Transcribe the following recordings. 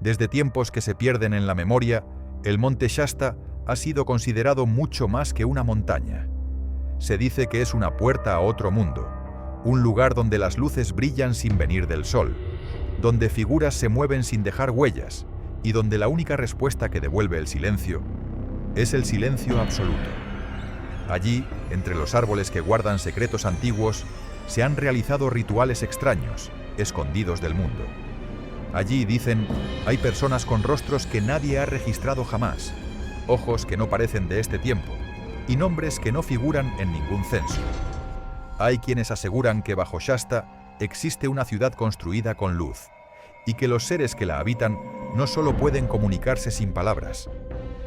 Desde tiempos que se pierden en la memoria, el monte Shasta ha sido considerado mucho más que una montaña. Se dice que es una puerta a otro mundo, un lugar donde las luces brillan sin venir del sol, donde figuras se mueven sin dejar huellas y donde la única respuesta que devuelve el silencio es el silencio absoluto. Allí, entre los árboles que guardan secretos antiguos, se han realizado rituales extraños, escondidos del mundo. Allí, dicen, hay personas con rostros que nadie ha registrado jamás, ojos que no parecen de este tiempo y nombres que no figuran en ningún censo. Hay quienes aseguran que bajo Shasta existe una ciudad construida con luz y que los seres que la habitan no solo pueden comunicarse sin palabras,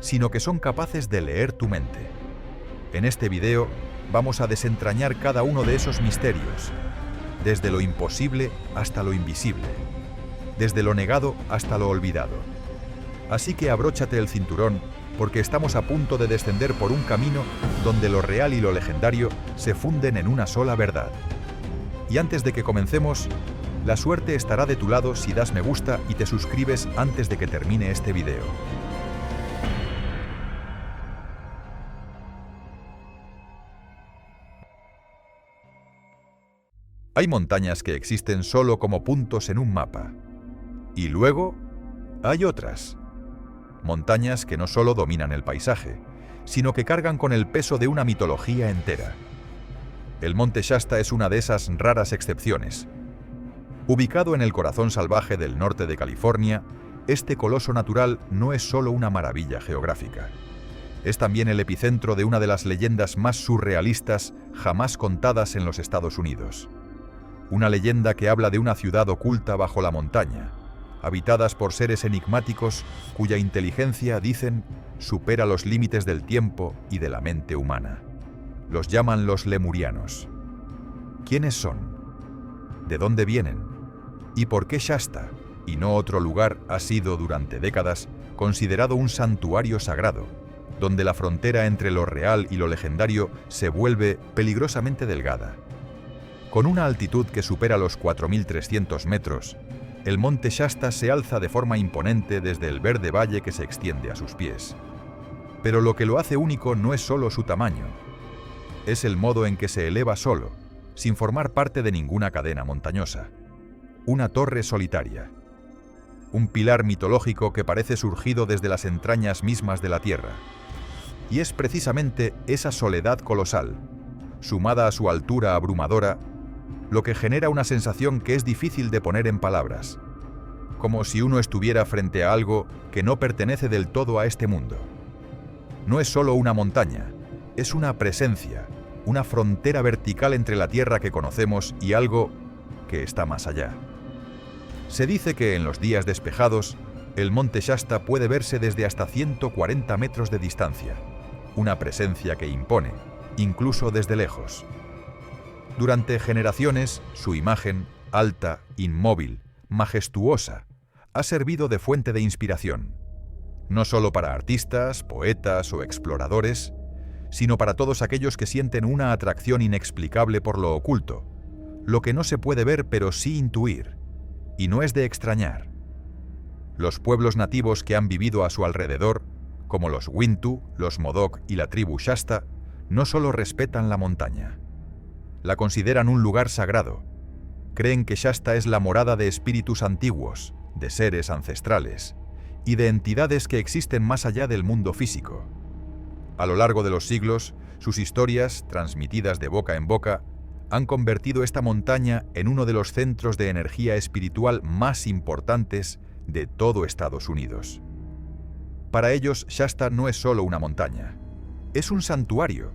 sino que son capaces de leer tu mente. En este video vamos a desentrañar cada uno de esos misterios, desde lo imposible hasta lo invisible, desde lo negado hasta lo olvidado. Así que abróchate el cinturón, porque estamos a punto de descender por un camino donde lo real y lo legendario se funden en una sola verdad. Y antes de que comencemos, la suerte estará de tu lado si das me gusta y te suscribes antes de que termine este video. Hay montañas que existen solo como puntos en un mapa. Y luego hay otras. Montañas que no solo dominan el paisaje, sino que cargan con el peso de una mitología entera. El monte Shasta es una de esas raras excepciones. Ubicado en el corazón salvaje del norte de California, este coloso natural no es solo una maravilla geográfica. Es también el epicentro de una de las leyendas más surrealistas jamás contadas en los Estados Unidos. Una leyenda que habla de una ciudad oculta bajo la montaña, habitadas por seres enigmáticos cuya inteligencia, dicen, supera los límites del tiempo y de la mente humana. Los llaman los lemurianos. ¿Quiénes son? ¿De dónde vienen? ¿Y por qué Shasta, y no otro lugar, ha sido durante décadas considerado un santuario sagrado, donde la frontera entre lo real y lo legendario se vuelve peligrosamente delgada? Con una altitud que supera los 4.300 metros, el monte Shasta se alza de forma imponente desde el verde valle que se extiende a sus pies. Pero lo que lo hace único no es solo su tamaño, es el modo en que se eleva solo, sin formar parte de ninguna cadena montañosa. Una torre solitaria. Un pilar mitológico que parece surgido desde las entrañas mismas de la tierra. Y es precisamente esa soledad colosal, sumada a su altura abrumadora, lo que genera una sensación que es difícil de poner en palabras, como si uno estuviera frente a algo que no pertenece del todo a este mundo. No es solo una montaña, es una presencia, una frontera vertical entre la tierra que conocemos y algo que está más allá. Se dice que en los días despejados, el monte Shasta puede verse desde hasta 140 metros de distancia, una presencia que impone, incluso desde lejos. Durante generaciones, su imagen, alta, inmóvil, majestuosa, ha servido de fuente de inspiración, no solo para artistas, poetas o exploradores, sino para todos aquellos que sienten una atracción inexplicable por lo oculto, lo que no se puede ver pero sí intuir, y no es de extrañar. Los pueblos nativos que han vivido a su alrededor, como los Wintu, los Modoc y la tribu Shasta, no solo respetan la montaña, la consideran un lugar sagrado. Creen que Shasta es la morada de espíritus antiguos, de seres ancestrales y de entidades que existen más allá del mundo físico. A lo largo de los siglos, sus historias, transmitidas de boca en boca, han convertido esta montaña en uno de los centros de energía espiritual más importantes de todo Estados Unidos. Para ellos, Shasta no es solo una montaña, es un santuario,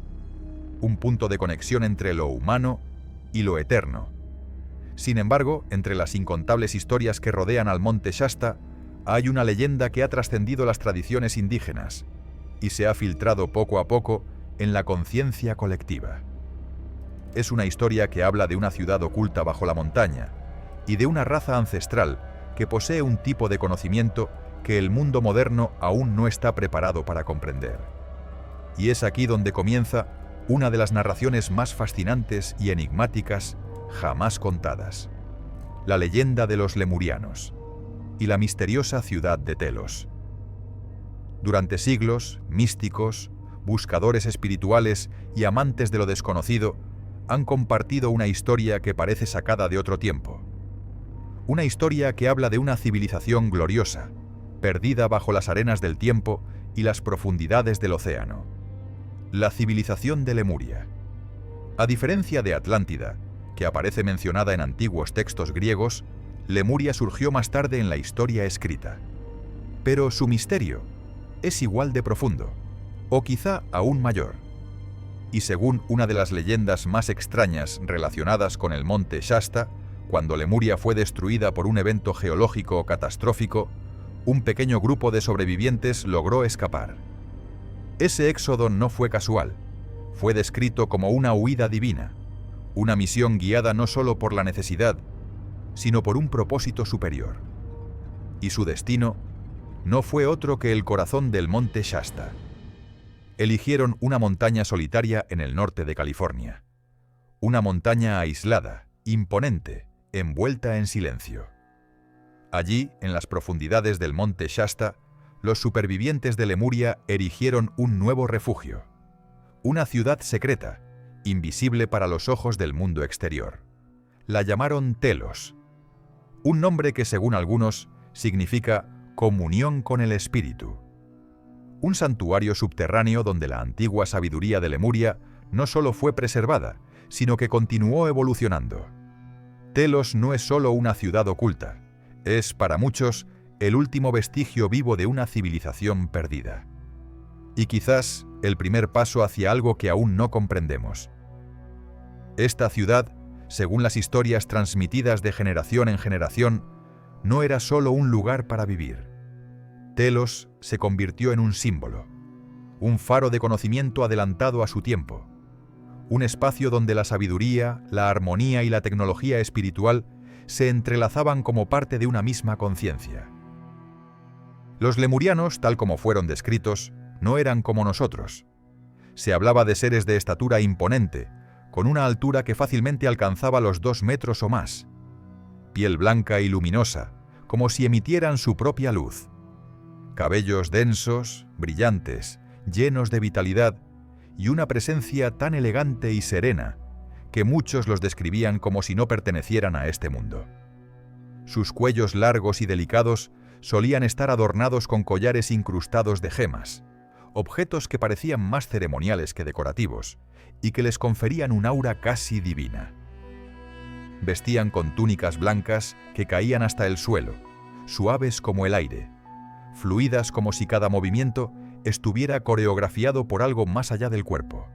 un punto de conexión entre lo humano y lo eterno. Sin embargo, entre las incontables historias que rodean al monte Shasta, hay una leyenda que ha trascendido las tradiciones indígenas y se ha filtrado poco a poco en la conciencia colectiva. Es una historia que habla de una ciudad oculta bajo la montaña y de una raza ancestral que posee un tipo de conocimiento que el mundo moderno aún no está preparado para comprender. Y es aquí donde comienza una de las narraciones más fascinantes y enigmáticas jamás contadas: la leyenda de los lemurianos. y la misteriosa ciudad de Telos. Durante siglos, místicos, buscadores espirituales y amantes de lo desconocido han compartido una historia que parece sacada de otro tiempo. Una historia que habla de una civilización gloriosa, perdida bajo las arenas del tiempo y las profundidades del océano. La civilización de Lemuria. A diferencia de Atlántida, que aparece mencionada en antiguos textos griegos, Lemuria surgió más tarde en la historia escrita. Pero su misterio es igual de profundo, o quizá aún mayor. Y según una de las leyendas más extrañas relacionadas con el monte Shasta, cuando Lemuria fue destruida por un evento geológico catastrófico, un pequeño grupo de sobrevivientes logró escapar. Ese éxodo no fue casual, fue descrito como una huida divina, una misión guiada no solo por la necesidad, sino por un propósito superior. Y su destino no fue otro que el corazón del monte Shasta. Eligieron una montaña solitaria en el norte de California. Una montaña aislada, imponente, envuelta en silencio. Allí, en las profundidades del monte Shasta, los supervivientes de Lemuria erigieron un nuevo refugio. Una ciudad secreta, invisible para los ojos del mundo exterior. La llamaron Telos, un nombre que, según algunos, significa comunión con el espíritu. Un santuario subterráneo donde la antigua sabiduría de Lemuria no solo fue preservada, sino que continuó evolucionando. Telos no es solo una ciudad oculta, es, para muchos, el último vestigio vivo de una civilización perdida. Y quizás el primer paso hacia algo que aún no comprendemos. Esta ciudad, según las historias transmitidas de generación en generación, no era solo un lugar para vivir. Telos se convirtió en un símbolo, un faro de conocimiento adelantado a su tiempo, un espacio donde la sabiduría, la armonía y la tecnología espiritual se entrelazaban como parte de una misma conciencia. Los lemurianos, tal como fueron descritos, no eran como nosotros. Se hablaba de seres de estatura imponente, con una altura que fácilmente alcanzaba los 2 metros o más. Piel blanca y luminosa, como si emitieran su propia luz. Cabellos densos, brillantes, llenos de vitalidad, y una presencia tan elegante y serena, que muchos los describían como si no pertenecieran a este mundo. Sus cuellos largos y delicados solían estar adornados con collares incrustados de gemas, objetos que parecían más ceremoniales que decorativos, y que les conferían un aura casi divina. Vestían con túnicas blancas que caían hasta el suelo, suaves como el aire, fluidas como si cada movimiento estuviera coreografiado por algo más allá del cuerpo.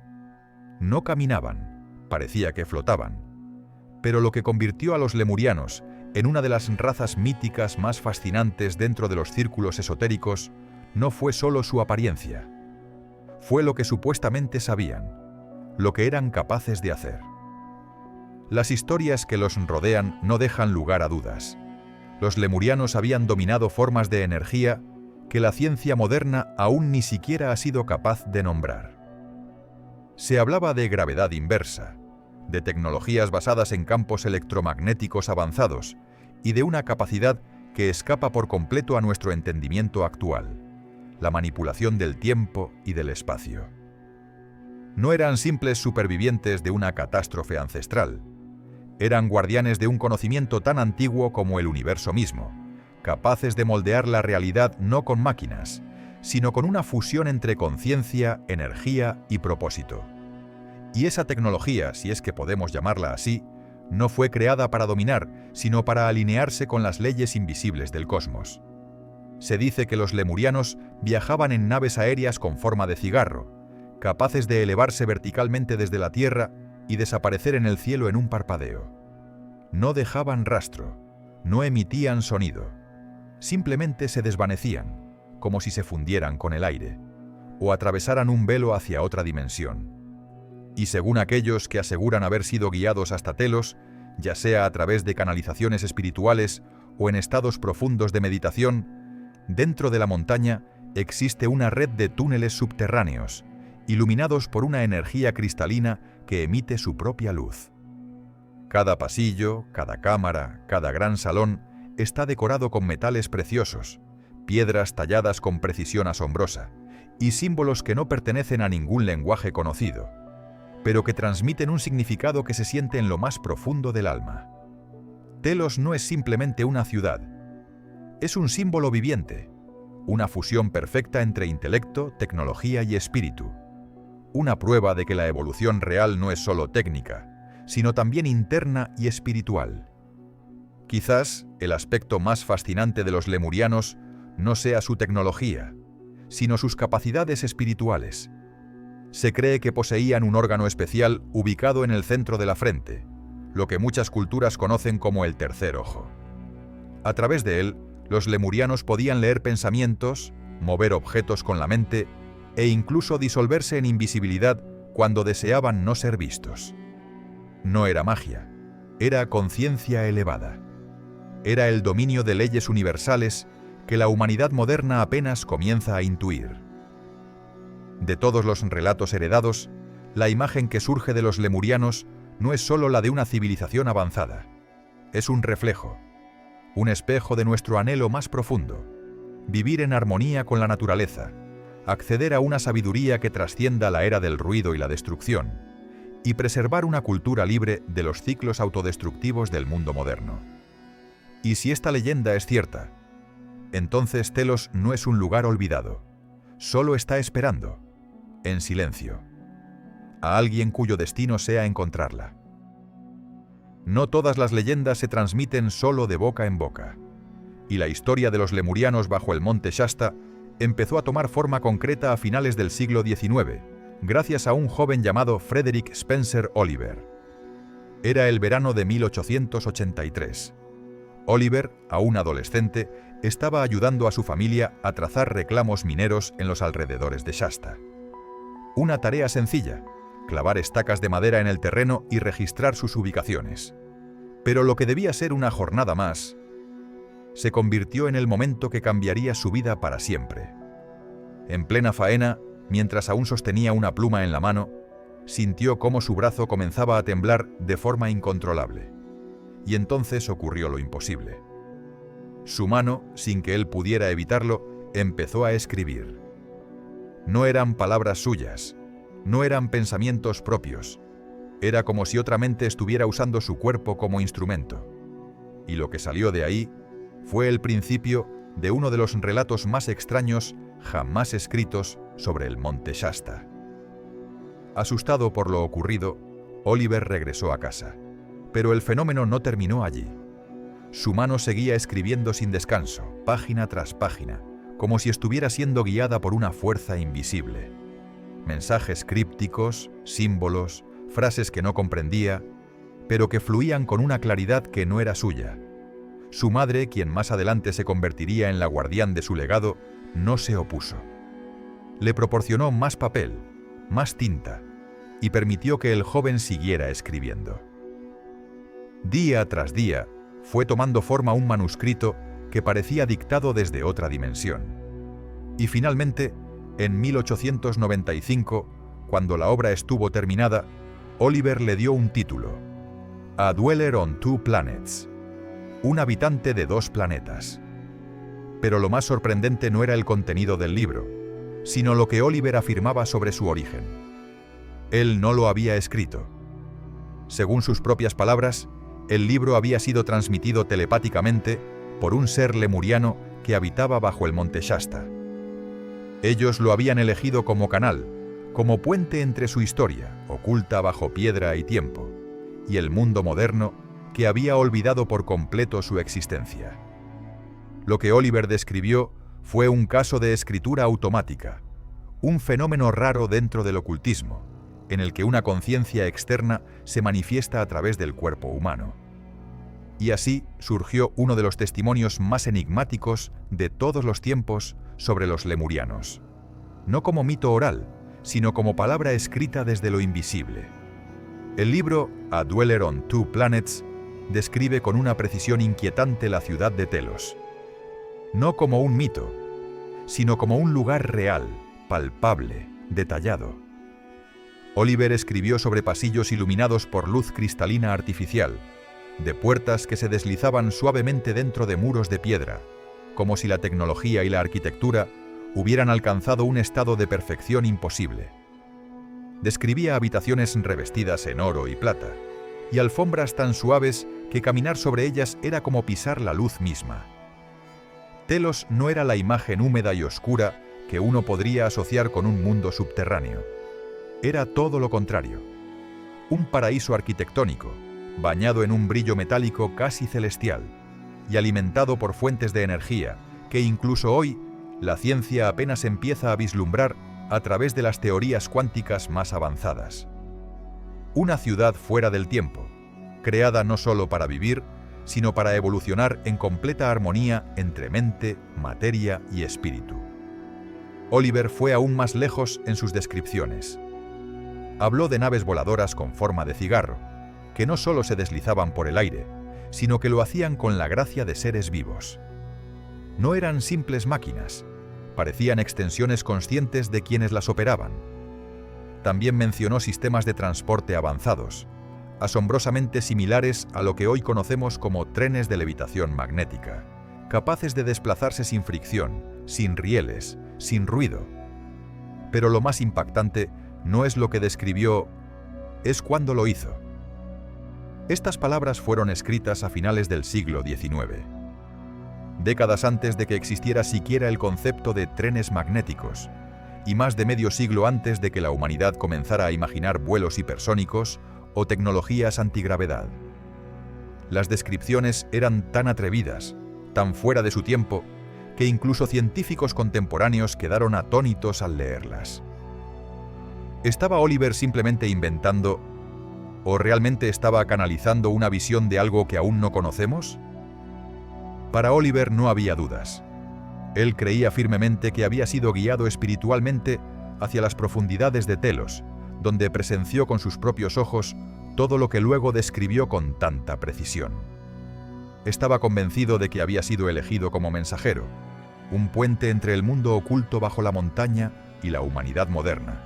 No caminaban, parecía que flotaban, pero lo que convirtió a los lemurianos en una de las razas míticas más fascinantes dentro de los círculos esotéricos no fue solo su apariencia, fue lo que supuestamente sabían, lo que eran capaces de hacer. Las historias que los rodean no dejan lugar a dudas. Los lemurianos habían dominado formas de energía que la ciencia moderna aún ni siquiera ha sido capaz de nombrar. Se hablaba de gravedad inversa, de tecnologías basadas en campos electromagnéticos avanzados y de una capacidad que escapa por completo a nuestro entendimiento actual, la manipulación del tiempo y del espacio. No eran simples supervivientes de una catástrofe ancestral. Eran guardianes de un conocimiento tan antiguo como el universo mismo, capaces de moldear la realidad no con máquinas, sino con una fusión entre conciencia, energía y propósito. Y esa tecnología, si es que podemos llamarla así, no fue creada para dominar, sino para alinearse con las leyes invisibles del cosmos. Se dice que los lemurianos viajaban en naves aéreas con forma de cigarro, capaces de elevarse verticalmente desde la Tierra y desaparecer en el cielo en un parpadeo. No dejaban rastro, no emitían sonido, simplemente se desvanecían, como si se fundieran con el aire, o atravesaran un velo hacia otra dimensión. Y según aquellos que aseguran haber sido guiados hasta Telos, ya sea a través de canalizaciones espirituales o en estados profundos de meditación, dentro de la montaña existe una red de túneles subterráneos, iluminados por una energía cristalina que emite su propia luz. Cada pasillo, cada cámara, cada gran salón está decorado con metales preciosos, piedras talladas con precisión asombrosa y símbolos que no pertenecen a ningún lenguaje conocido, pero que transmiten un significado que se siente en lo más profundo del alma. Telos no es simplemente una ciudad, es un símbolo viviente, una fusión perfecta entre intelecto, tecnología y espíritu, una prueba de que la evolución real no es solo técnica, sino también interna y espiritual. Quizás el aspecto más fascinante de los lemurianos no sea su tecnología, sino sus capacidades espirituales. Se cree que poseían un órgano especial ubicado en el centro de la frente, lo que muchas culturas conocen como el tercer ojo. A través de él, los lemurianos podían leer pensamientos, mover objetos con la mente e incluso disolverse en invisibilidad cuando deseaban no ser vistos. No era magia, era conciencia elevada. Era el dominio de leyes universales que la humanidad moderna apenas comienza a intuir. De todos los relatos heredados, la imagen que surge de los lemurianos no es solo la de una civilización avanzada. Es un reflejo, un espejo de nuestro anhelo más profundo: vivir en armonía con la naturaleza, acceder a una sabiduría que trascienda la era del ruido y la destrucción, y preservar una cultura libre de los ciclos autodestructivos del mundo moderno. Y si esta leyenda es cierta, entonces Telos no es un lugar olvidado, solo está esperando, en silencio, a alguien cuyo destino sea encontrarla. No todas las leyendas se transmiten solo de boca en boca, y la historia de los lemurianos bajo el monte Shasta empezó a tomar forma concreta a finales del siglo XIX, gracias a un joven llamado Frederick Spencer Oliver. Era el verano de 1883. Oliver, aún adolescente, estaba ayudando a su familia a trazar reclamos mineros en los alrededores de Shasta. Una tarea sencilla: clavar estacas de madera en el terreno y registrar sus ubicaciones. Pero lo que debía ser una jornada más, se convirtió en el momento que cambiaría su vida para siempre. En plena faena, mientras aún sostenía una pluma en la mano, sintió cómo su brazo comenzaba a temblar de forma incontrolable. Y entonces ocurrió lo imposible. Su mano, sin que él pudiera evitarlo, empezó a escribir. No eran palabras suyas, no eran pensamientos propios. Era como si otra mente estuviera usando su cuerpo como instrumento. Y lo que salió de ahí fue el principio de uno de los relatos más extraños jamás escritos sobre el monte Shasta. Asustado por lo ocurrido, Oliver regresó a casa. Pero el fenómeno no terminó allí. Su mano seguía escribiendo sin descanso, página tras página, como si estuviera siendo guiada por una fuerza invisible. Mensajes crípticos, símbolos, frases que no comprendía, pero que fluían con una claridad que no era suya. Su madre, quien más adelante se convertiría en la guardián de su legado, no se opuso. Le proporcionó más papel, más tinta, y permitió que el joven siguiera escribiendo. Día tras día, fue tomando forma un manuscrito que parecía dictado desde otra dimensión. Y finalmente, en 1895, cuando la obra estuvo terminada, Oliver le dio un título: A Dweller on Two Planets, un habitante de dos planetas. Pero lo más sorprendente no era el contenido del libro, sino lo que Oliver afirmaba sobre su origen. Él no lo había escrito. Según sus propias palabras, el libro había sido transmitido telepáticamente por un ser lemuriano que habitaba bajo el monte Shasta. Ellos lo habían elegido como canal, como puente entre su historia, oculta bajo piedra y tiempo, y el mundo moderno que había olvidado por completo su existencia. Lo que Oliver describió fue un caso de escritura automática, un fenómeno raro dentro del ocultismo, en el que una conciencia externa se manifiesta a través del cuerpo humano. Y así surgió uno de los testimonios más enigmáticos de todos los tiempos sobre los lemurianos. No como mito oral, sino como palabra escrita desde lo invisible. El libro A Dweller on Two Planets describe con una precisión inquietante la ciudad de Telos. No como un mito, sino como un lugar real, palpable, detallado. Oliver escribió sobre pasillos iluminados por luz cristalina artificial, de puertas que se deslizaban suavemente dentro de muros de piedra, como si la tecnología y la arquitectura hubieran alcanzado un estado de perfección imposible. Describía habitaciones revestidas en oro y plata, y alfombras tan suaves que caminar sobre ellas era como pisar la luz misma. Telos no era la imagen húmeda y oscura que uno podría asociar con un mundo subterráneo. Era todo lo contrario. Un paraíso arquitectónico, bañado en un brillo metálico casi celestial, y alimentado por fuentes de energía que incluso hoy la ciencia apenas empieza a vislumbrar a través de las teorías cuánticas más avanzadas. Una ciudad fuera del tiempo, creada no solo para vivir, sino para evolucionar en completa armonía entre mente, materia y espíritu. Oliver fue aún más lejos en sus descripciones. Habló de naves voladoras con forma de cigarro, que no solo se deslizaban por el aire, sino que lo hacían con la gracia de seres vivos. No eran simples máquinas, parecían extensiones conscientes de quienes las operaban. También mencionó sistemas de transporte avanzados, asombrosamente similares a lo que hoy conocemos como trenes de levitación magnética, capaces de desplazarse sin fricción, sin rieles, sin ruido. Pero lo más impactante no es lo que describió, es cuándo lo hizo. Estas palabras fueron escritas a finales del siglo XIX, décadas antes de que existiera siquiera el concepto de trenes magnéticos, y más de medio siglo antes de que la humanidad comenzara a imaginar vuelos hipersónicos o tecnologías antigravedad. Las descripciones eran tan atrevidas, tan fuera de su tiempo, que incluso científicos contemporáneos quedaron atónitos al leerlas. ¿Estaba Oliver simplemente inventando, o realmente estaba canalizando una visión de algo que aún no conocemos? Para Oliver no había dudas. Él creía firmemente que había sido guiado espiritualmente hacia las profundidades de Telos, donde presenció con sus propios ojos todo lo que luego describió con tanta precisión. Estaba convencido de que había sido elegido como mensajero, un puente entre el mundo oculto bajo la montaña y la humanidad moderna,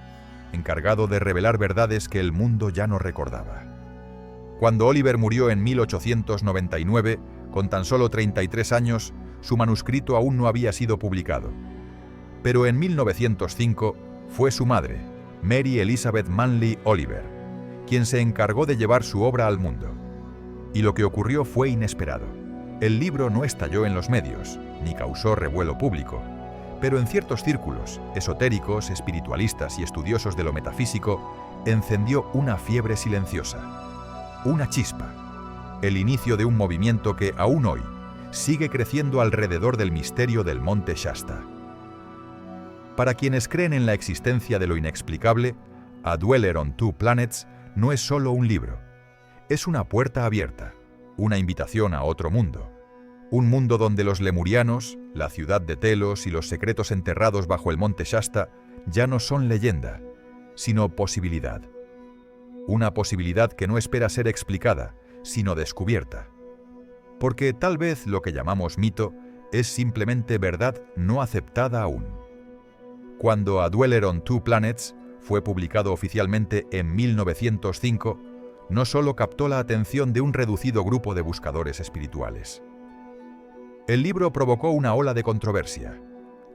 encargado de revelar verdades que el mundo ya no recordaba. Cuando Oliver murió en 1899, con tan solo 33 años, su manuscrito aún no había sido publicado. Pero en 1905 fue su madre, Mary Elizabeth Manley Oliver, quien se encargó de llevar su obra al mundo. Y lo que ocurrió fue inesperado. El libro no estalló en los medios, ni causó revuelo público, pero en ciertos círculos, esotéricos, espiritualistas y estudiosos de lo metafísico, encendió una fiebre silenciosa, una chispa, el inicio de un movimiento que, aún hoy, sigue creciendo alrededor del misterio del Monte Shasta. Para quienes creen en la existencia de lo inexplicable, A Dweller on Two Planets no es solo un libro, es una puerta abierta, una invitación a otro mundo. Un mundo donde los lemurianos, la ciudad de Telos y los secretos enterrados bajo el Monte Shasta ya no son leyenda, sino posibilidad. Una posibilidad que no espera ser explicada, sino descubierta. Porque tal vez lo que llamamos mito es simplemente verdad no aceptada aún. Cuando A Dweller on Two Planets fue publicado oficialmente en 1905, no solo captó la atención de un reducido grupo de buscadores espirituales. El libro provocó una ola de controversia.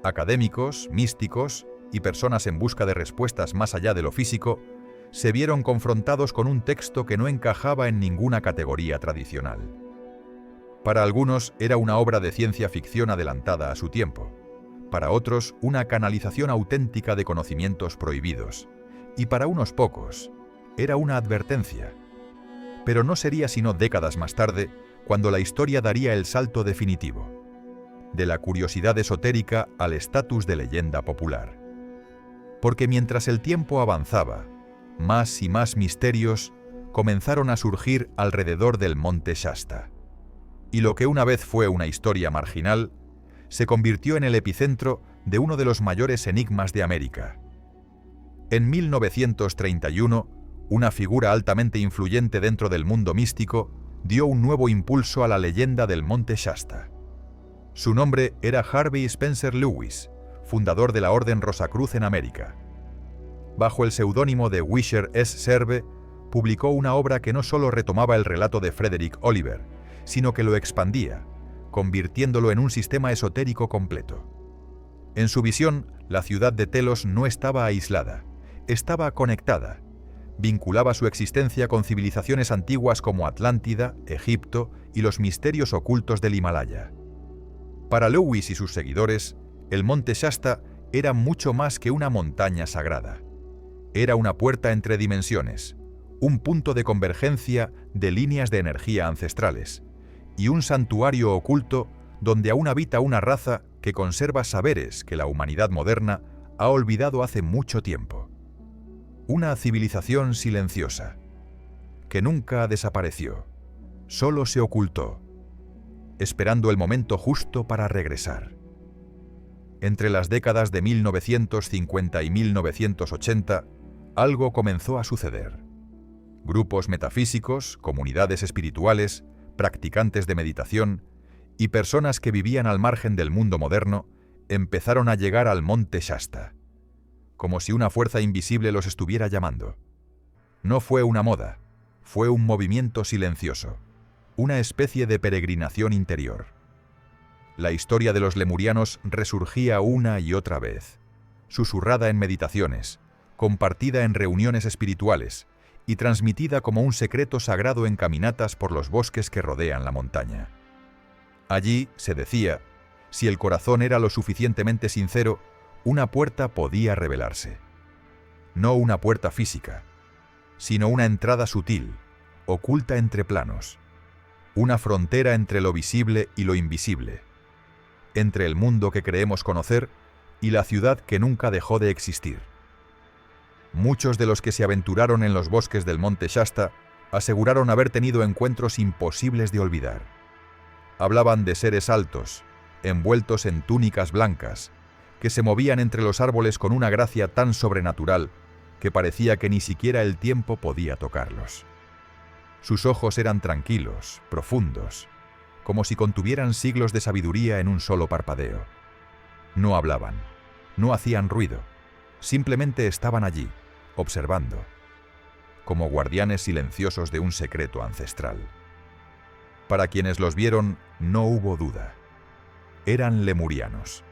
Académicos, místicos y personas en busca de respuestas más allá de lo físico se vieron confrontados con un texto que no encajaba en ninguna categoría tradicional. Para algunos era una obra de ciencia ficción adelantada a su tiempo, para otros una canalización auténtica de conocimientos prohibidos, y para unos pocos era una advertencia. Pero no sería sino décadas más tarde cuando la historia daría el salto definitivo, de la curiosidad esotérica al estatus de leyenda popular. Porque mientras el tiempo avanzaba, más y más misterios comenzaron a surgir alrededor del Monte Shasta. Y lo que una vez fue una historia marginal, se convirtió en el epicentro de uno de los mayores enigmas de América. En 1931, una figura altamente influyente dentro del mundo místico dio un nuevo impulso a la leyenda del Monte Shasta. Su nombre era Harvey Spencer Lewis, fundador de la Orden Rosacruz en América. Bajo el seudónimo de Wisher S. Serve, publicó una obra que no solo retomaba el relato de Frederick Oliver, sino que lo expandía, convirtiéndolo en un sistema esotérico completo. En su visión, la ciudad de Telos no estaba aislada, estaba conectada. Vinculaba su existencia con civilizaciones antiguas como Atlántida, Egipto y los misterios ocultos del Himalaya. Para Lewis y sus seguidores, el monte Shasta era mucho más que una montaña sagrada. Era una puerta entre dimensiones, un punto de convergencia de líneas de energía ancestrales, y un santuario oculto donde aún habita una raza que conserva saberes que la humanidad moderna ha olvidado hace mucho tiempo. Una civilización silenciosa, que nunca desapareció, solo se ocultó, esperando el momento justo para regresar. Entre las décadas de 1950 y 1980, algo comenzó a suceder. Grupos metafísicos, comunidades espirituales, practicantes de meditación y personas que vivían al margen del mundo moderno empezaron a llegar al monte Shasta, como si una fuerza invisible los estuviera llamando. No fue una moda, fue un movimiento silencioso, una especie de peregrinación interior. La historia de los lemurianos resurgía una y otra vez, susurrada en meditaciones, compartida en reuniones espirituales y transmitida como un secreto sagrado en caminatas por los bosques que rodean la montaña. Allí, se decía, si el corazón era lo suficientemente sincero, una puerta podía revelarse. No una puerta física, sino una entrada sutil, oculta entre planos, una frontera entre lo visible y lo invisible, entre el mundo que creemos conocer y la ciudad que nunca dejó de existir. Muchos de los que se aventuraron en los bosques del monte Shasta aseguraron haber tenido encuentros imposibles de olvidar. Hablaban de seres altos, envueltos en túnicas blancas, que se movían entre los árboles con una gracia tan sobrenatural que parecía que ni siquiera el tiempo podía tocarlos. Sus ojos eran tranquilos, profundos, como si contuvieran siglos de sabiduría en un solo parpadeo. No hablaban, no hacían ruido, simplemente estaban allí, observando, como guardianes silenciosos de un secreto ancestral. Para quienes los vieron, no hubo duda. Eran lemurianos.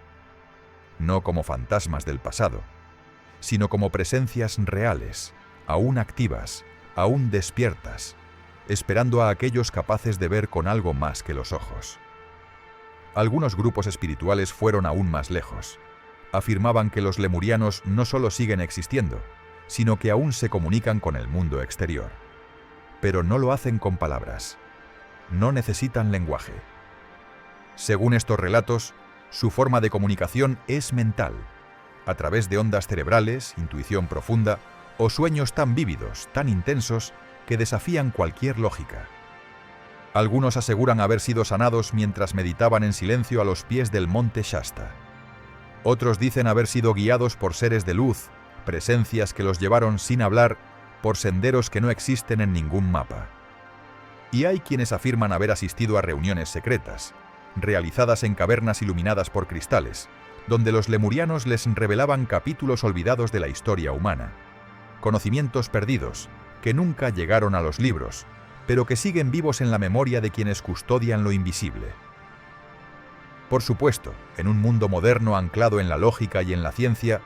No como fantasmas del pasado, sino como presencias reales, aún activas, aún despiertas, esperando a aquellos capaces de ver con algo más que los ojos. Algunos grupos espirituales fueron aún más lejos. Afirmaban que los lemurianos no solo siguen existiendo, sino que aún se comunican con el mundo exterior. Pero no lo hacen con palabras. No necesitan lenguaje. Según estos relatos, su forma de comunicación es mental, a través de ondas cerebrales, intuición profunda o sueños tan vívidos, tan intensos, que desafían cualquier lógica. Algunos aseguran haber sido sanados mientras meditaban en silencio a los pies del monte Shasta. Otros dicen haber sido guiados por seres de luz, presencias que los llevaron sin hablar por senderos que no existen en ningún mapa. Y hay quienes afirman haber asistido a reuniones secretas, realizadas en cavernas iluminadas por cristales, donde los lemurianos les revelaban capítulos olvidados de la historia humana, conocimientos perdidos que nunca llegaron a los libros, pero que siguen vivos en la memoria de quienes custodian lo invisible. Por supuesto, en un mundo moderno anclado en la lógica y en la ciencia,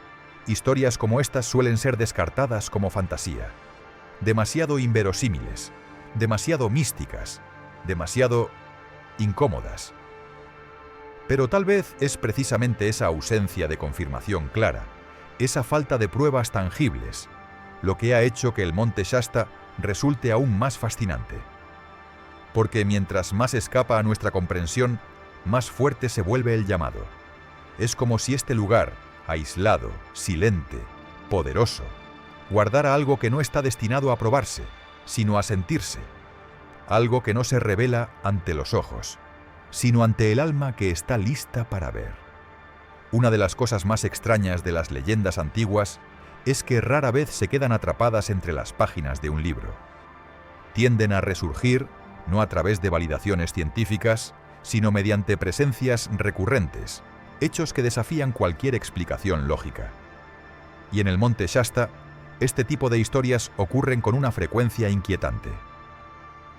historias como estas suelen ser descartadas como fantasía, demasiado inverosímiles, demasiado místicas, demasiado incómodas. Pero tal vez es precisamente esa ausencia de confirmación clara, esa falta de pruebas tangibles, lo que ha hecho que el monte Shasta resulte aún más fascinante. Porque mientras más escapa a nuestra comprensión, más fuerte se vuelve el llamado. Es como si este lugar, aislado, silente, poderoso, guardara algo que no está destinado a probarse, sino a sentirse, algo que no se revela ante los ojos, sino ante el alma que está lista para ver. Una de las cosas más extrañas de las leyendas antiguas es que rara vez se quedan atrapadas entre las páginas de un libro. Tienden a resurgir, no a través de validaciones científicas, sino mediante presencias recurrentes, hechos que desafían cualquier explicación lógica. Y en el monte Shasta, este tipo de historias ocurren con una frecuencia inquietante.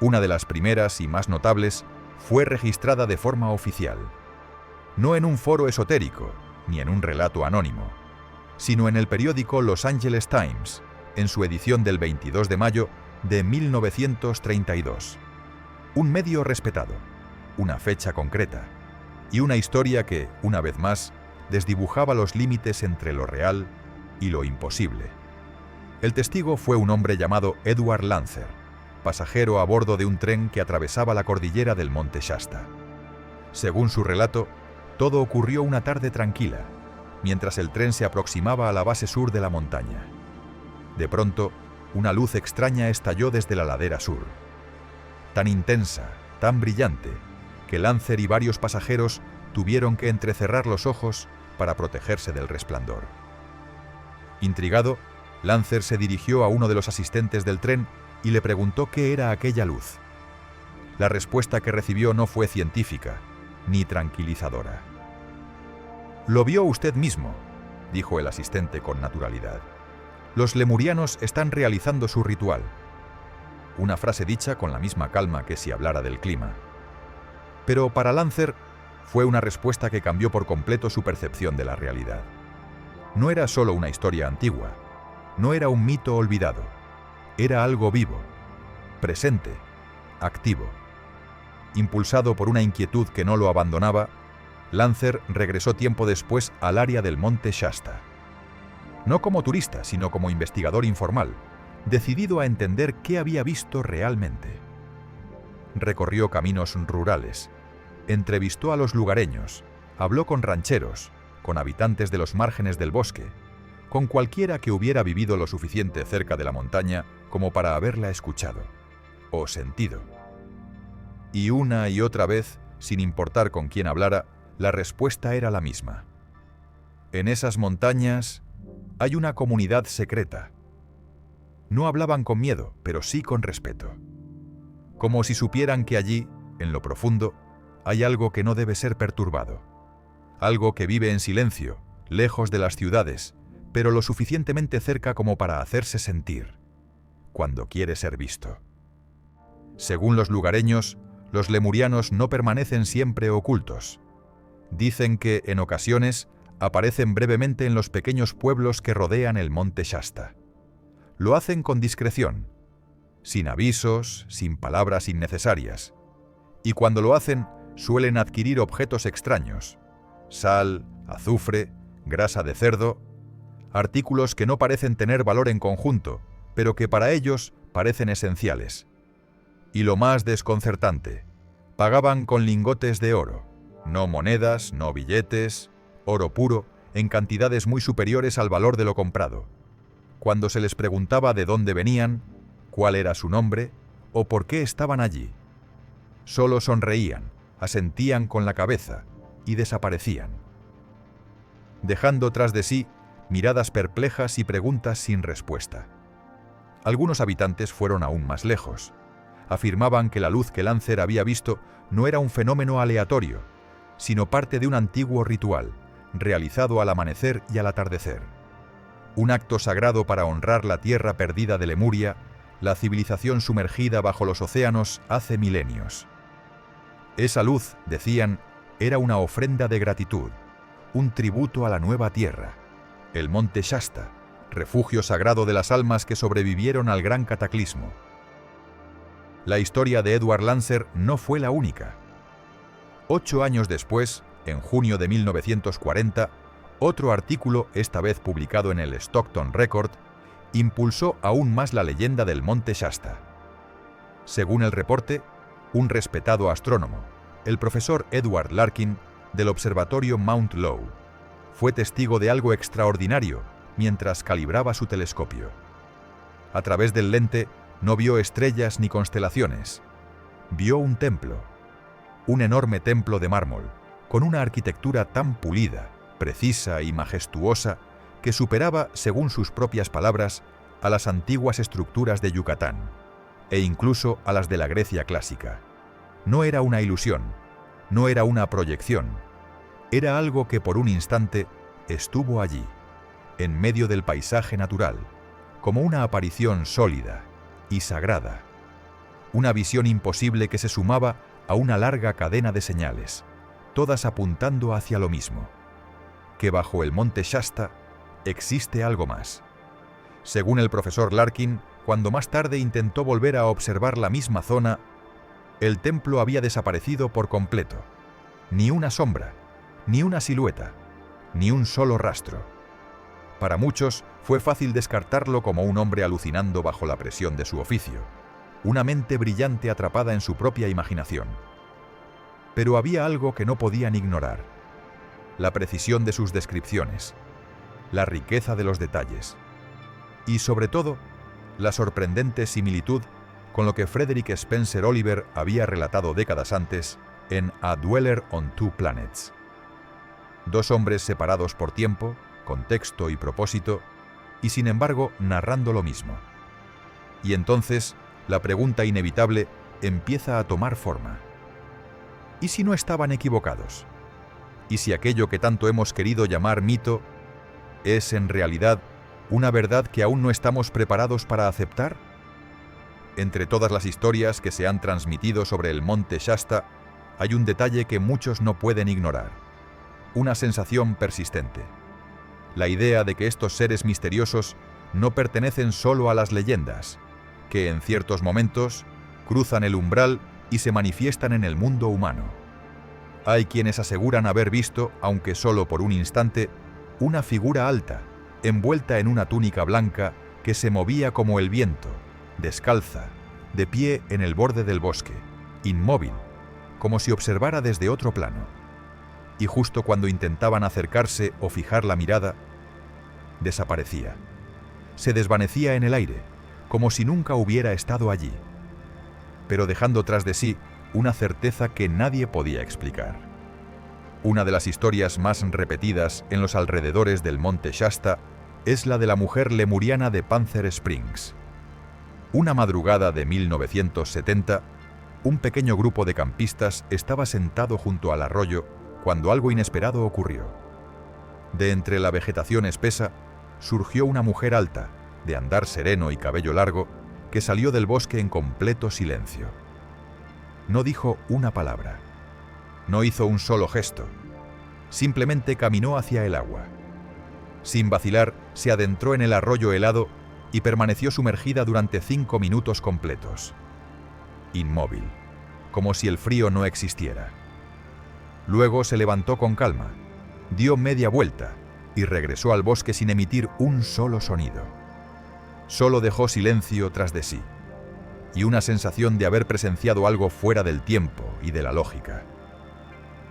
Una de las primeras y más notables fue registrada de forma oficial, no en un foro esotérico ni en un relato anónimo, sino en el periódico Los Angeles Times, en su edición del 22 de mayo de 1932. Un medio respetado, una fecha concreta y una historia que, una vez más, desdibujaba los límites entre lo real y lo imposible. El testigo fue un hombre llamado Edward Lancer, pasajero a bordo de un tren que atravesaba la cordillera del Monte Shasta. Según su relato, todo ocurrió una tarde tranquila, mientras el tren se aproximaba a la base sur de la montaña. De pronto, una luz extraña estalló desde la ladera sur. Tan intensa, tan brillante, que Lancer y varios pasajeros tuvieron que entrecerrar los ojos para protegerse del resplandor. Intrigado, Lancer se dirigió a uno de los asistentes del tren y le preguntó qué era aquella luz. La respuesta que recibió no fue científica ni tranquilizadora. «Lo vio usted mismo», dijo el asistente con naturalidad. «Los lemurianos están realizando su ritual». Una frase dicha con la misma calma que si hablara del clima. Pero para Lancer fue una respuesta que cambió por completo su percepción de la realidad. No era solo una historia antigua, no era un mito olvidado, era algo vivo, presente, activo. Impulsado por una inquietud que no lo abandonaba, Lancer regresó tiempo después al área del Monte Shasta. No como turista, sino como investigador informal, decidido a entender qué había visto realmente. Recorrió caminos rurales, entrevistó a los lugareños, habló con rancheros, con habitantes de los márgenes del bosque, con cualquiera que hubiera vivido lo suficiente cerca de la montaña como para haberla escuchado o sentido. Y una y otra vez, sin importar con quién hablara, la respuesta era la misma. En esas montañas hay una comunidad secreta. No hablaban con miedo, pero sí con respeto. Como si supieran que allí, en lo profundo, hay algo que no debe ser perturbado. Algo que vive en silencio, lejos de las ciudades, pero lo suficientemente cerca como para hacerse sentir, cuando quiere ser visto. Según los lugareños, los lemurianos no permanecen siempre ocultos. Dicen que, en ocasiones, aparecen brevemente en los pequeños pueblos que rodean el Monte Shasta. Lo hacen con discreción, sin avisos, sin palabras innecesarias. Y cuando lo hacen, suelen adquirir objetos extraños: sal, azufre, grasa de cerdo, artículos que no parecen tener valor en conjunto, pero que para ellos parecen esenciales. Y lo más desconcertante, pagaban con lingotes de oro, no monedas, no billetes, oro puro, en cantidades muy superiores al valor de lo comprado. Cuando se les preguntaba de dónde venían, cuál era su nombre o por qué estaban allí, solo sonreían, asentían con la cabeza y desaparecían, dejando tras de sí miradas perplejas y preguntas sin respuesta. Algunos habitantes fueron aún más lejos. Afirmaban que la luz que Lancer había visto no era un fenómeno aleatorio, sino parte de un antiguo ritual, realizado al amanecer y al atardecer. Un acto sagrado para honrar la tierra perdida de Lemuria, la civilización sumergida bajo los océanos hace milenios. Esa luz, decían, era una ofrenda de gratitud, un tributo a la nueva tierra, el Monte Shasta, refugio sagrado de las almas que sobrevivieron al gran cataclismo. La historia de Edward Lancer no fue la única. 8 años después, en junio de 1940, otro artículo, esta vez publicado en el Stockton Record, impulsó aún más la leyenda del Monte Shasta. Según el reporte, un respetado astrónomo, el profesor Edward Larkin, del observatorio Mount Lowe, fue testigo de algo extraordinario mientras calibraba su telescopio. A través del lente no vio estrellas ni constelaciones. Vio un templo, un enorme templo de mármol, con una arquitectura tan pulida, precisa y majestuosa que superaba, según sus propias palabras, a las antiguas estructuras de Yucatán, e incluso a las de la Grecia clásica. No era una ilusión, no era una proyección, era algo que por un instante estuvo allí, en medio del paisaje natural, como una aparición sólida y sagrada, una visión imposible que se sumaba a una larga cadena de señales, todas apuntando hacia lo mismo, que bajo el monte Shasta existe algo más. Según el profesor Larkin, cuando más tarde intentó volver a observar la misma zona, el templo había desaparecido por completo. Ni una sombra, ni una silueta, ni un solo rastro. Para muchos fue fácil descartarlo como un hombre alucinando bajo la presión de su oficio, una mente brillante atrapada en su propia imaginación. Pero había algo que no podían ignorar: la precisión de sus descripciones, la riqueza de los detalles y, sobre todo, la sorprendente similitud con lo que Frederick Spencer Oliver había relatado décadas antes en A Dweller on Two Planets. Dos hombres separados por tiempo, contexto y propósito, y sin embargo narrando lo mismo. Y entonces la pregunta inevitable empieza a tomar forma. ¿Y si no estaban equivocados? ¿Y si aquello que tanto hemos querido llamar mito es en realidad una verdad que aún no estamos preparados para aceptar? Entre todas las historias que se han transmitido sobre el monte Shasta, hay un detalle que muchos no pueden ignorar: una sensación persistente. La idea de que estos seres misteriosos no pertenecen solo a las leyendas, que en ciertos momentos cruzan el umbral y se manifiestan en el mundo humano. Hay quienes aseguran haber visto, aunque solo por un instante, una figura alta, envuelta en una túnica blanca que se movía como el viento, descalza, de pie en el borde del bosque, inmóvil, como si observara desde otro plano. Y justo cuando intentaban acercarse o fijar la mirada, desaparecía. Se desvanecía en el aire, como si nunca hubiera estado allí, pero dejando tras de sí una certeza que nadie podía explicar. Una de las historias más repetidas en los alrededores del monte Shasta es la de la mujer lemuriana de Panther Springs. Una madrugada de 1970, un pequeño grupo de campistas estaba sentado junto al arroyo cuando algo inesperado ocurrió. De entre la vegetación espesa surgió una mujer alta, de andar sereno y cabello largo, que salió del bosque en completo silencio. No dijo una palabra. No hizo un solo gesto. Simplemente caminó hacia el agua. Sin vacilar, se adentró en el arroyo helado y permaneció sumergida durante 5 minutos completos. Inmóvil, como si el frío no existiera. Luego se levantó con calma, dio media vuelta y regresó al bosque sin emitir un solo sonido. Solo dejó silencio tras de sí y una sensación de haber presenciado algo fuera del tiempo y de la lógica.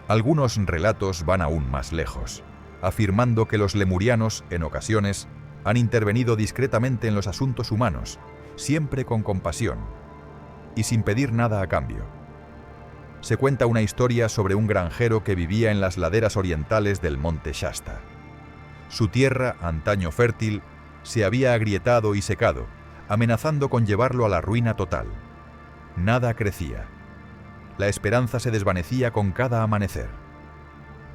Algunos relatos van aún más lejos, afirmando que los lemurianos, en ocasiones, han intervenido discretamente en los asuntos humanos, siempre con compasión y sin pedir nada a cambio. Se cuenta una historia sobre un granjero que vivía en las laderas orientales del monte Shasta. Su tierra, antaño fértil, se había agrietado y secado, amenazando con llevarlo a la ruina total. Nada crecía. La esperanza se desvanecía con cada amanecer.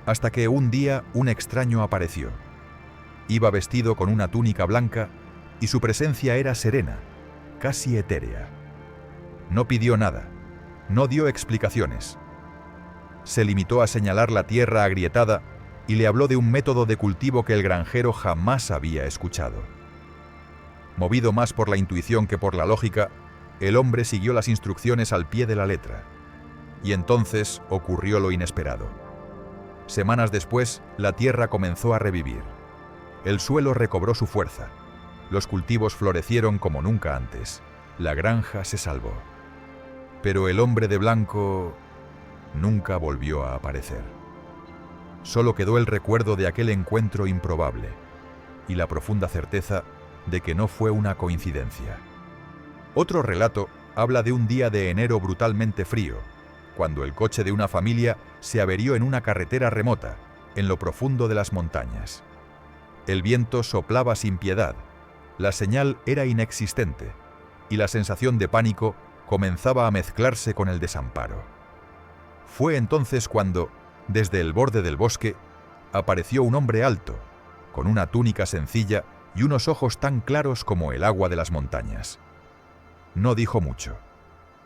Hasta que un día un extraño apareció. Iba vestido con una túnica blanca y su presencia era serena, casi etérea. No pidió nada, no dio explicaciones. Se limitó a señalar la tierra agrietada y le habló de un método de cultivo que el granjero jamás había escuchado. Movido más por la intuición que por la lógica, el hombre siguió las instrucciones al pie de la letra. Y entonces ocurrió lo inesperado. Semanas después, la tierra comenzó a revivir. El suelo recobró su fuerza. Los cultivos florecieron como nunca antes. La granja se salvó. Pero el hombre de blanco nunca volvió a aparecer. Solo quedó el recuerdo de aquel encuentro improbable y la profunda certeza de que no fue una coincidencia. Otro relato habla de un día de enero brutalmente frío, cuando el coche de una familia se averió en una carretera remota, en lo profundo de las montañas. El viento soplaba sin piedad, la señal era inexistente, y la sensación de pánico comenzaba a mezclarse con el desamparo. Fue entonces cuando, desde el borde del bosque, apareció un hombre alto, con una túnica sencilla y unos ojos tan claros como el agua de las montañas. No dijo mucho.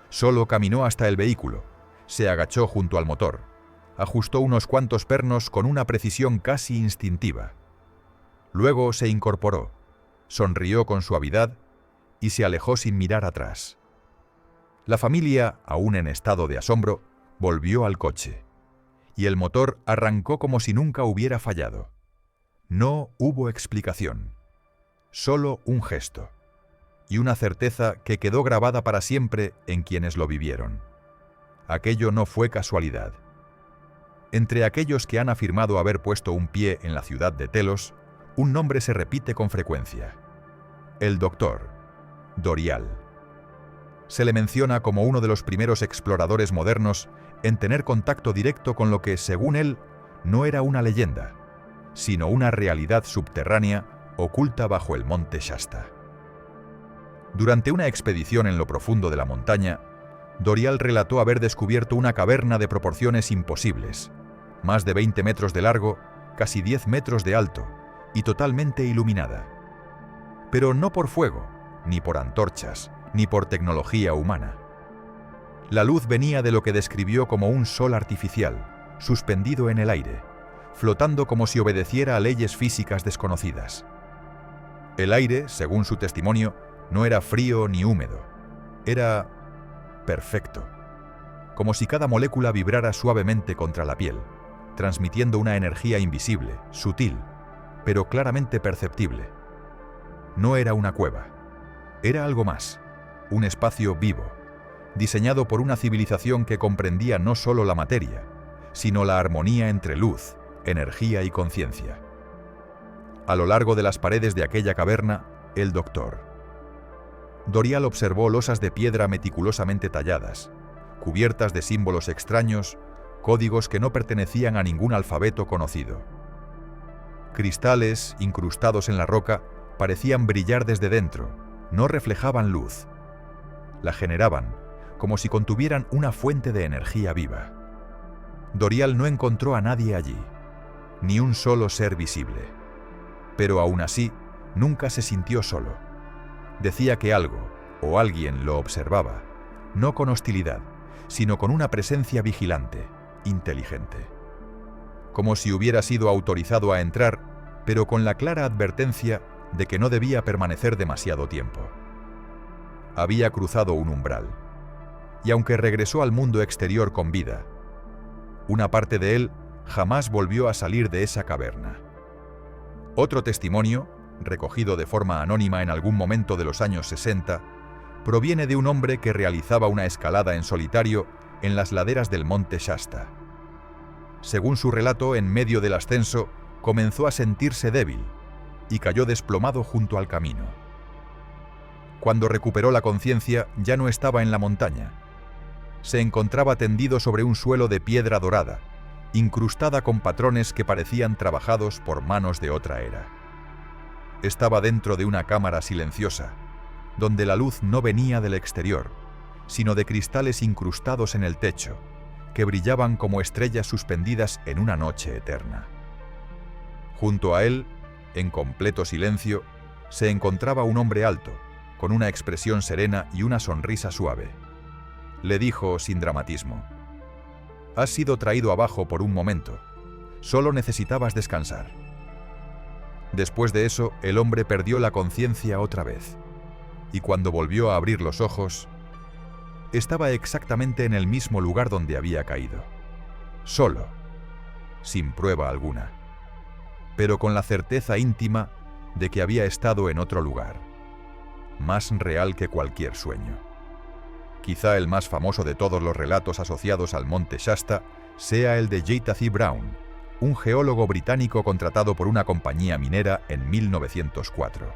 Solo caminó hasta el vehículo, se agachó junto al motor, ajustó unos cuantos pernos con una precisión casi instintiva. Luego se incorporó, sonrió con suavidad y se alejó sin mirar atrás. La familia, aún en estado de asombro, volvió al coche, y el motor arrancó como si nunca hubiera fallado. No hubo explicación, solo un gesto, y una certeza que quedó grabada para siempre en quienes lo vivieron. Aquello no fue casualidad. Entre aquellos que han afirmado haber puesto un pie en la ciudad de Telos, un nombre se repite con frecuencia: el doctor Dorial. Se le menciona como uno de los primeros exploradores modernos en tener contacto directo con lo que, según él, no era una leyenda, sino una realidad subterránea oculta bajo el monte Shasta. Durante una expedición en lo profundo de la montaña, Dorial relató haber descubierto una caverna de proporciones imposibles, más de 20 metros de largo, casi 10 metros de alto, y totalmente iluminada. Pero no por fuego, ni por antorchas, ni por tecnología humana. La luz venía de lo que describió como un sol artificial, suspendido en el aire, flotando como si obedeciera a leyes físicas desconocidas. El aire, según su testimonio, no era frío ni húmedo, era perfecto, como si cada molécula vibrara suavemente contra la piel, transmitiendo una energía invisible, sutil, pero claramente perceptible. No era una cueva, era algo más, un espacio vivo, diseñado por una civilización que comprendía no solo la materia, sino la armonía entre luz, energía y conciencia. A lo largo de las paredes de aquella caverna, el doctor Dorial observó losas de piedra meticulosamente talladas, cubiertas de símbolos extraños, códigos que no pertenecían a ningún alfabeto conocido. Cristales, incrustados en la roca, parecían brillar desde dentro, no reflejaban luz. La generaban, como si contuvieran una fuente de energía viva. Dorial no encontró a nadie allí, ni un solo ser visible. Pero aún así, nunca se sintió solo. Decía que algo, o alguien, lo observaba, no con hostilidad, sino con una presencia vigilante, inteligente. Como si hubiera sido autorizado a entrar, pero con la clara advertencia de que no debía permanecer demasiado tiempo. Había cruzado un umbral, y aunque regresó al mundo exterior con vida, una parte de él jamás volvió a salir de esa caverna. Otro testimonio, recogido de forma anónima en algún momento de los años 60, proviene de un hombre que realizaba una escalada en solitario en las laderas del monte Shasta. Según su relato, en medio del ascenso, comenzó a sentirse débil y cayó desplomado junto al camino. Cuando recuperó la conciencia, ya no estaba en la montaña. Se encontraba tendido sobre un suelo de piedra dorada, incrustada con patrones que parecían trabajados por manos de otra era. Estaba dentro de una cámara silenciosa, donde la luz no venía del exterior, sino de cristales incrustados en el techo, que brillaban como estrellas suspendidas en una noche eterna. Junto a él, en completo silencio, se encontraba un hombre alto, con una expresión serena y una sonrisa suave. Le dijo sin dramatismo: «Has sido traído abajo por un momento. Solo necesitabas descansar». Después de eso, el hombre perdió la conciencia otra vez, y cuando volvió a abrir los ojos, estaba exactamente en el mismo lugar donde había caído, solo, sin prueba alguna, pero con la certeza íntima de que había estado en otro lugar, más real que cualquier sueño. Quizá el más famoso de todos los relatos asociados al monte Shasta sea el de J. T. Brown, un geólogo británico contratado por una compañía minera en 1904.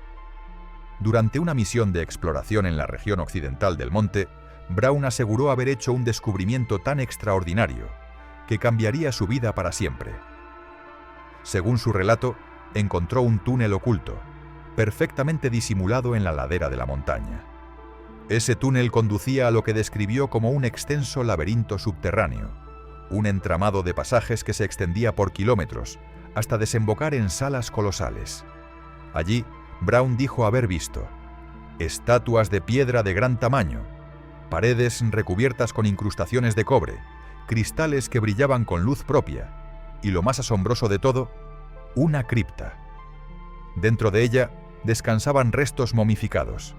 Durante una misión de exploración en la región occidental del monte, Brown aseguró haber hecho un descubrimiento tan extraordinario que cambiaría su vida para siempre. Según su relato, encontró un túnel oculto, perfectamente disimulado en la ladera de la montaña. Ese túnel conducía a lo que describió como un extenso laberinto subterráneo, un entramado de pasajes que se extendía por kilómetros, hasta desembocar en salas colosales. Allí, Brown dijo haber visto estatuas de piedra de gran tamaño, paredes recubiertas con incrustaciones de cobre, cristales que brillaban con luz propia, y lo más asombroso de todo, una cripta. Dentro de ella descansaban restos momificados.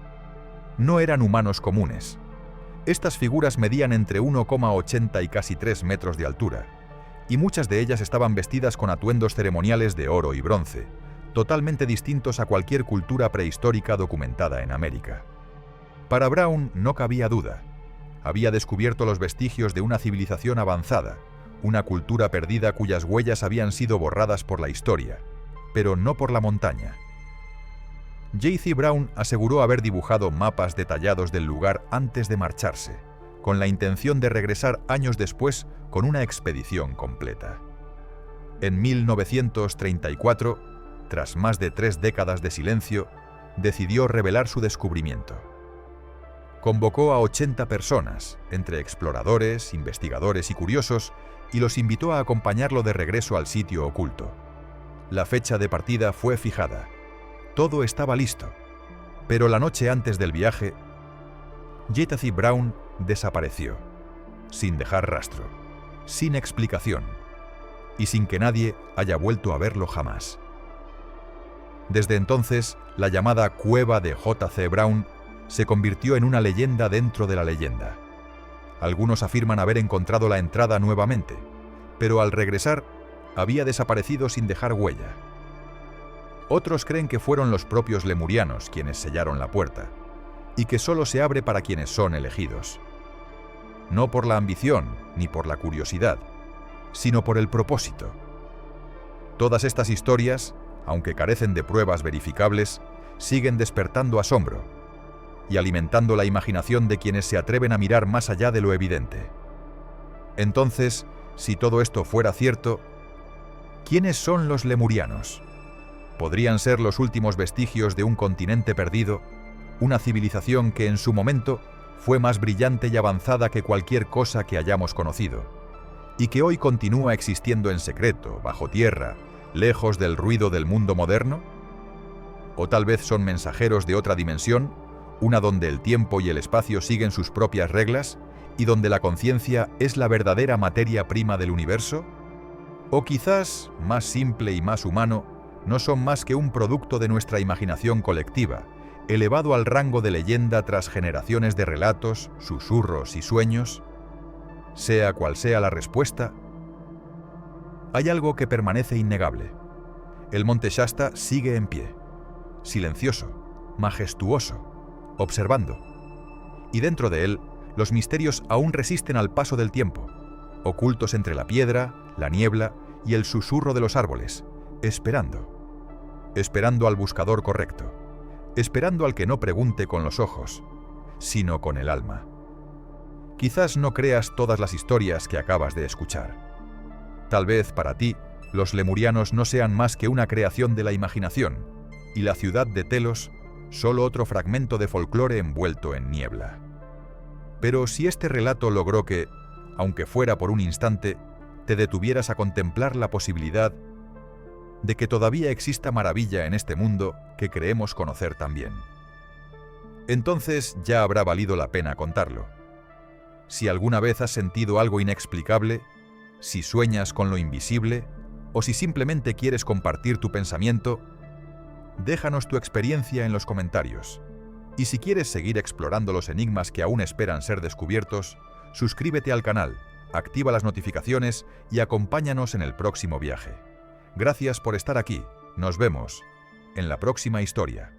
No eran humanos comunes. Estas figuras medían entre 1,80 y casi 3 metros de altura, y muchas de ellas estaban vestidas con atuendos ceremoniales de oro y bronce, totalmente distintos a cualquier cultura prehistórica documentada en América. Para Brown no cabía duda. Había descubierto los vestigios de una civilización avanzada, una cultura perdida cuyas huellas habían sido borradas por la historia, pero no por la montaña. J.C. Brown aseguró haber dibujado mapas detallados del lugar antes de marcharse, con la intención de regresar años después con una expedición completa. En 1934, tras más de 3 décadas de silencio, decidió revelar su descubrimiento. Convocó a 80 personas, entre exploradores, investigadores y curiosos, y los invitó a acompañarlo de regreso al sitio oculto. La fecha de partida fue fijada. Todo estaba listo. Pero la noche antes del viaje, J.C. Brown desapareció, sin dejar rastro, sin explicación, y sin que nadie haya vuelto a verlo jamás. Desde entonces, la llamada Cueva de J.C. Brown se convirtió en una leyenda dentro de la leyenda. Algunos afirman haber encontrado la entrada nuevamente, pero al regresar, había desaparecido sin dejar huella. Otros creen que fueron los propios lemurianos quienes sellaron la puerta, y que solo se abre para quienes son elegidos. No por la ambición ni por la curiosidad, sino por el propósito. Todas estas historias, aunque carecen de pruebas verificables, siguen despertando asombro y alimentando la imaginación de quienes se atreven a mirar más allá de lo evidente. Entonces, si todo esto fuera cierto, ¿quiénes son los lemurianos? ¿Podrían ser los últimos vestigios de un continente perdido, una civilización que en su momento fue más brillante y avanzada que cualquier cosa que hayamos conocido, y que hoy continúa existiendo en secreto, bajo tierra, lejos del ruido del mundo moderno? ¿O tal vez son mensajeros de otra dimensión, una donde el tiempo y el espacio siguen sus propias reglas y donde la conciencia es la verdadera materia prima del universo? ¿O quizás, más simple y más humano, no son más que un producto de nuestra imaginación colectiva, elevado al rango de leyenda tras generaciones de relatos, susurros y sueños? Sea cual sea la respuesta, hay algo que permanece innegable. El monte Shasta sigue en pie, silencioso, majestuoso, observando. Y dentro de él, los misterios aún resisten al paso del tiempo, ocultos entre la piedra, la niebla y el susurro de los árboles, esperando al buscador correcto, esperando al que no pregunte con los ojos, sino con el alma. Quizás no creas todas las historias que acabas de escuchar. Tal vez para ti, los lemurianos no sean más que una creación de la imaginación, y la ciudad de Telos solo otro fragmento de folclore envuelto en niebla. Pero si este relato logró que, aunque fuera por un instante, te detuvieras a contemplar la posibilidad de que todavía exista maravilla en este mundo que creemos conocer también, entonces ya habrá valido la pena contarlo. Si alguna vez has sentido algo inexplicable, si sueñas con lo invisible, o si simplemente quieres compartir tu pensamiento, déjanos tu experiencia en los comentarios. Y si quieres seguir explorando los enigmas que aún esperan ser descubiertos, suscríbete al canal, activa las notificaciones y acompáñanos en el próximo viaje. Gracias por estar aquí. Nos vemos en la próxima historia.